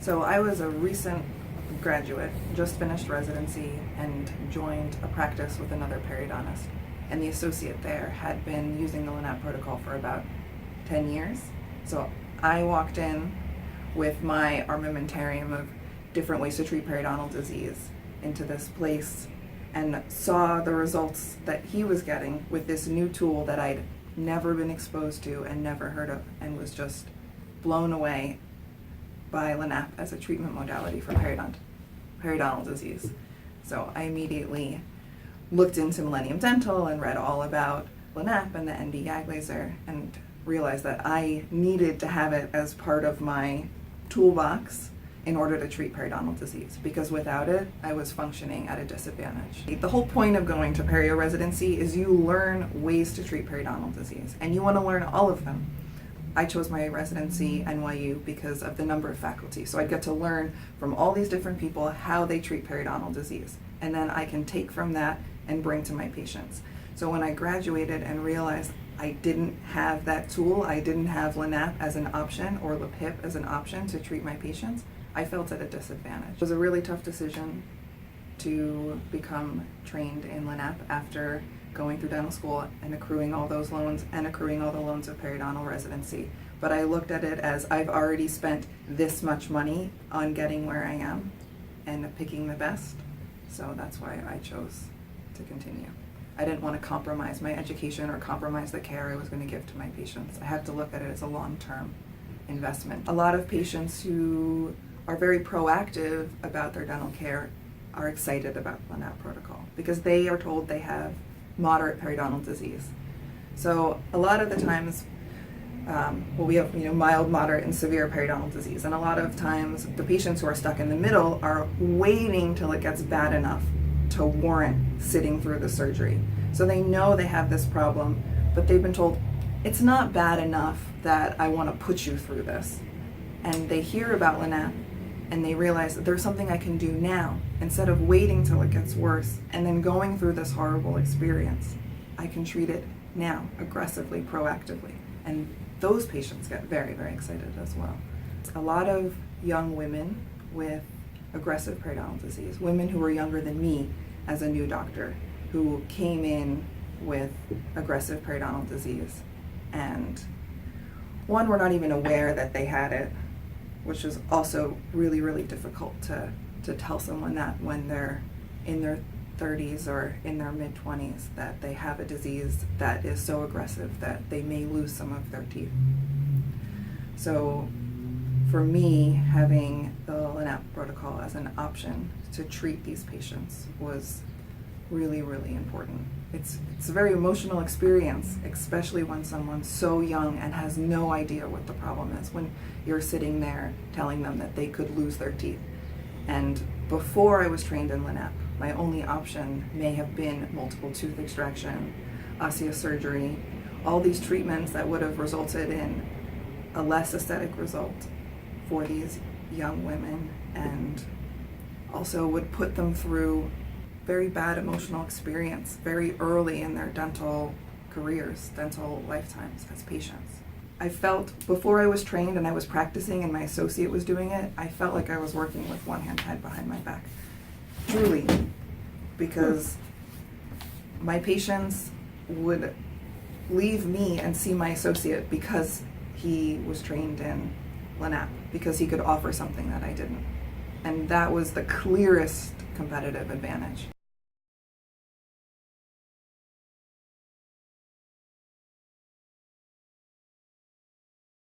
So I was a recent graduate, just finished residency, and joined a practice with another periodontist. And the associate there had been using the LANAP protocol for about 10 years. So I walked in with my armamentarium of different ways to treat periodontal disease into this place and saw the results that he was getting with this new tool that I'd never been exposed to and never heard of, and was just blown away by LANAP as a treatment modality for periodontal disease. So I immediately looked into Millennium Dental and read all about LANAP and the ND YAG laser and realized that I needed to have it as part of my toolbox in order to treat periodontal disease, because without it, I was functioning at a disadvantage. The whole point of going to perio residency is you learn ways to treat periodontal disease, and you want to learn all of them. I chose my residency NYU because of the number of faculty, so I get to learn from all these different people how they treat periodontal disease, and then I can take from that and bring to my patients. So when I graduated and realized I didn't have that tool, I didn't have LANAP as an option or LAPIP as an option to treat my patients, I felt at a disadvantage. It was a really tough decision to become trained in LANAP after going through dental school and accruing all those loans and accruing all the loans of periodontal residency. But I looked at it as I've already spent this much money on getting where I am and picking the best. So that's why I chose to continue. I didn't want to compromise my education or compromise the care I was going to give to my patients. I had to look at it as a long-term investment. A lot of patients who are very proactive about their dental care are excited about the LANAP protocol because they are told they have moderate periodontal disease. So a lot of the times, we have mild, moderate, and severe periodontal disease, and a lot of times the patients who are stuck in the middle are waiting till it gets bad enough to warrant sitting through the surgery. So they know they have this problem, but they've been told it's not bad enough that I want to put you through this. And they hear about LANAP and they realize that there's something I can do now instead of waiting till it gets worse and then going through this horrible experience. I can treat it now, aggressively, proactively. And those patients get very, very excited as well. A lot of young women with aggressive periodontal disease, women who were younger than me as a new doctor, who came in with aggressive periodontal disease, and one, were not even aware that they had it, which is also really, really difficult to tell someone that when they're in their 30s or in their mid-20s that they have a disease that is so aggressive that they may lose some of their teeth. So for me, having the LANAP protocol as an option to treat these patients was really, really important. It's a very emotional experience, especially when someone's so young and has no idea what the problem is, when you're sitting there telling them that they could lose their teeth. And before I was trained in LANAP, my only option may have been multiple tooth extraction, osteosurgery, all these treatments that would have resulted in a less aesthetic result for these young women, and also would put them through very bad emotional experience very early in their dental careers, dental lifetimes as patients. I felt, before I was trained and I was practicing and my associate was doing it, I felt like I was working with one hand tied behind my back. Truly, because my patients would leave me and see my associate because he was trained in LANAP, because he could offer something that I didn't. And that was the clearest competitive advantage.